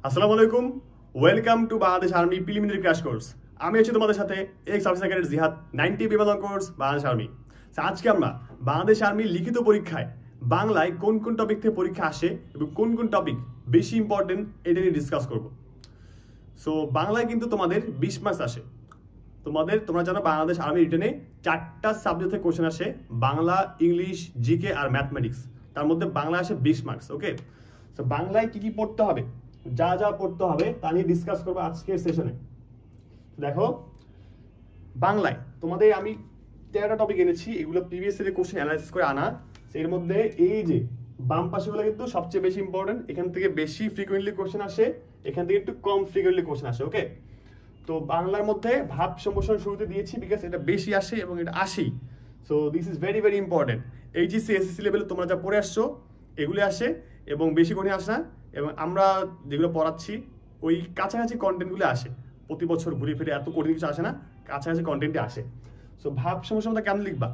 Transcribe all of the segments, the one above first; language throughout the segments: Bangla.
আসসালামু আলাইকুম, welcome to Bangladesh army preliminary crash course. আমি আছি তোমাদের সাথে এক্স অফিসার ক্যাডেট জিহাদ 90 বিমান কোর্স বাংলাদেশ আর্মি। আজকে আমরা বাংলাদেশ আর্মির লিখিত পরীক্ষায় বাংলায় কোন কোন টপিক থেকে পরীক্ষা আসে এবং কোন কোন টপিক বেশি ইম্পর্টেন্ট এটা নিয়ে ডিসকাস করব। সো বাংলায় কিন্তু তোমাদের 20 মার্কস আসে। তোমরা জানো বাংলাদেশ আর্মি রিটেনে 4টা সাবজেক্ট থেকে কোশ্চেন আসে, বাংলা, ইংলিশ, জিকে আর ম্যাথমেটিক্স। তার মধ্যে বাংলা আসে 20 মার্কস। ওকে, সো বাংলায় কি কি পড়তে হবে, যা যা পড়তে হবে তা নিয়ে ডিসকাস করবো আজকের সেশনে। দেখো, বাংলায় তোমাদের আমি 13টা টপিক এনেছি, এগুলো প্রিভিয়াস ইয়ারের কোশ্চেন অ্যানালাইসিস করে আনা। এর মধ্যে এই যে বাম পাশেগুলো কিন্তু সবচেয়ে বেশি ইম্পর্টেন্ট, এখান থেকে বেশি ফ্রিকোয়েন্টলি কোশ্চেন আসে, এখান থেকে একটু কম ফ্রিকোয়েন্টলি কোশ্চেন আসে। ওকে, তো বাংলার মধ্যে ভাব সম্প্রসারণ শুরুতে দিয়েছি বিকজ এটা বেশি আসে এবং এটা আসেই। So this is very very important. HSC SSC লেভেলে তোমরা যা পড়ে আসছো এগুলি আসে এবং বেশি করে আসে না, এবং আমরা যেগুলো পড়াচ্ছি ওই কাছাকাছি কন্টেন্টগুলো আসে। প্রতি বছর ঘুরে ফিরে এত কঠিন কিছু আসে না, কাছাকাছি কন্টেন্টে আসে। সো ভাব সম্প্রসারণটা কেমন লিখবা,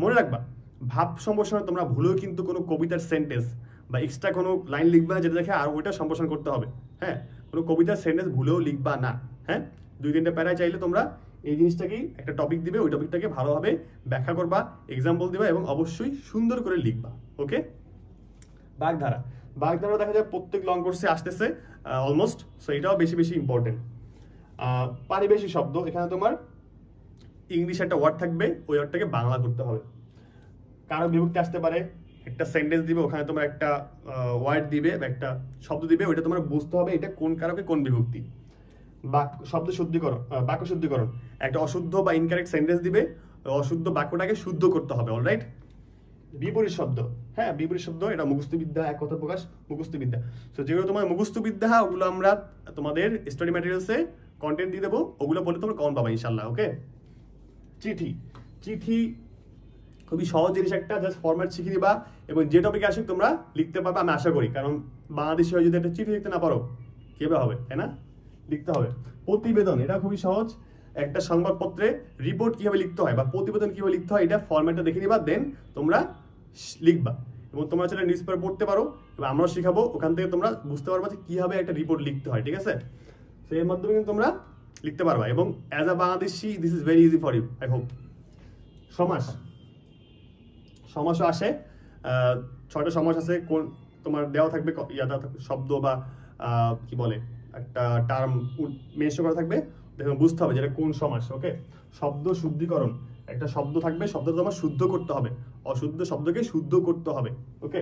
মনে রাখবা ভাব সম্প্রসারণ তোমরা ভুলেও কিন্তু কোনো কবিতার সেন্টেন্স বা এক্সট্রা কোনো লাইন লিখবা না যেটা দেখে আর ওইটা সম্প্রসারণ করতে হবে। হ্যাঁ, কোনো কবিতার সেন্টেন্স ভুলেও লিখবা না। হ্যাঁ, 2-3টা প্যারায় চাইলে তোমরা এই জিনিসটাকেই একটা টপিক দিবে, ওই টপিকটাকে ভালোভাবে ব্যাখ্যা করবা, এক্সাম্পল দিবা এবং অবশ্যই সুন্দর করে লিখবা। ওকে, বাগধারা দেখা যায় প্রত্যেক লং কোর্সে আসতেছে অলমোস্ট। সো এটাও বেশি বেশি ইম্পর্টেন্ট। পারিবেশিক শব্দ, এখানে তোমার ইংলিশ একটা ওয়ার্ড থাকবে, ওই ওয়ার্ডটাকে বাংলা করতে হবে। কারো বিভক্তি আসতে পারে, একটা সেন্টেন্স দিবে, ওখানে তোমার একটা ওয়ার্ড দিবে বা একটা শব্দ দিবে, ওইটা তোমার বুঝতে হবে এটা কোন কারকে কোন বিভক্তি। শব্দ শুদ্ধিকরণ, বাক্য শুদ্ধিকরণ, একটা অশুদ্ধ বা ইনকারেক্ট সেন্টেন্স দিবে, অশুদ্ধ বাক্যটাকে শুদ্ধ করতে হবে। অলরাইট। বিপরীত শব্দ, হ্যাঁ বিপরীত শব্দ এটা মুখস্থ বিদ্যা, এক কথা প্রকাশ মুখস্থ বিদ্যা। তো যেগুলো তোমার মুখস্থ বিদ্যা ওগুলো আমরা তোমাদের স্টাডি ম্যাটেরিয়ালসে কন্টেন্ট দিয়ে দেবো, ওগুলো পড়লে তোমরা কমন পাবা ইনশাল্লাহ। ওকে, চিঠি খুবই সহজ জিনিস একটা, জাস্ট ফরম্যাট শিখে দিবা এবং যে টপিকে আসুক তোমরা লিখতে পারবে আমি আশা করি। কারণ বাংলাদেশি হয়ে যদি একটা চিঠি লিখতে না পারো কিভাবে হবে, তাই না? লিখতে হবে। প্রতিবেদন, এটা খুবই সহজ, একটা সংবাদপত্রে রিপোর্ট কিভাবে লিখতে হয় বা প্রতিবেদন কিভাবে লিখতে হয় এটা ফরম্যাটটা দেখে নিবা, দেন তোমরা লিখবা। এবং তোমরা সেটা নিউজ পেপার পড়তে পারো এবং আমরাও শিখাবো, ওখান থেকে তোমরা বুঝতে পারবা যে কিভাবে একটা রিপোর্ট লিখতে হয়। ঠিক আছে, তো এর মাধ্যমে কিন্তু তোমরা লিখতে পারবা এবং as a Bangladeshi this is very easy for you, I hope. সমাসও আসে, 6টা সমাস আছে, কোন তোমার দেওয়া থাকবে শব্দ বা কি বলে একটা টার্ম মেনশন করা থাকবে, দেখো বুঝতে হবে যেটা কোন সমাস। ওকে, শব্দ শুদ্ধিকরণ, একটা শব্দ থাকবে, শব্দটা তোমার শুদ্ধ করতে হবে, অশুদ্ধ শব্দকে শুদ্ধ করতে হবে। ওকে,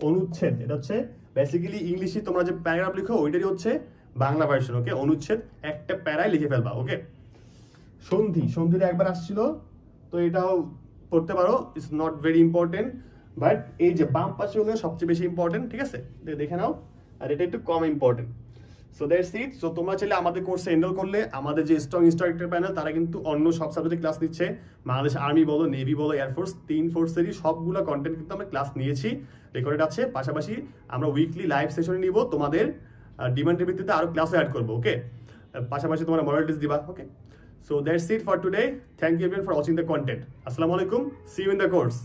অনুচ্ছেদ, এটা হচ্ছে বেসিক্যালি ইংলিশে তোমরা যে প্যারাগ্রাফ লিখো ওইটারই হচ্ছে বাংলা ভার্সন। ওকে, অনুচ্ছেদ একটা প্যারায় লিখে ফেলবা। ওকে, সন্ধিটা একবার আসছিল, তো এটাও পড়তে পারো, it's not very important, but এই যে বাম পাশে হলো সবচেয়ে বেশি ইম্পর্টেন্ট। ঠিক আছে, দেখে নাও, আর এটা একটু কম important. So that's it. So তোমরা চাইলে আমাদের কোর্সে এনরোল করলে আমাদের যে স্ট্রং ইনস্ট্রাক্টর প্যানেল তারা কিন্তু অন্য সব সাবজেক্টে ক্লাস নিচ্ছে, বাংলাদেশ আর্মি বলো, নেভি বলো, এয়ারফোর্স, 3 ফোর্সেরই সবগুলো কন্টেন্ট কিন্তু আমরা ক্লাস নিয়েছি, রেকর্ডেড আছে। পাশাপাশি আমরা উইকলি লাইভ সেশনে নিব, তোমাদের ডিমান্ডের ভিত্তিতে আরো ক্লাসে অ্যাড করবো। ওকে, পাশাপাশি তোমরা মডেল টেস্ট দিবা। ওকে, so that's it for today. Thank you everyone for watching the content. Assalamu alaikum, see you in the course.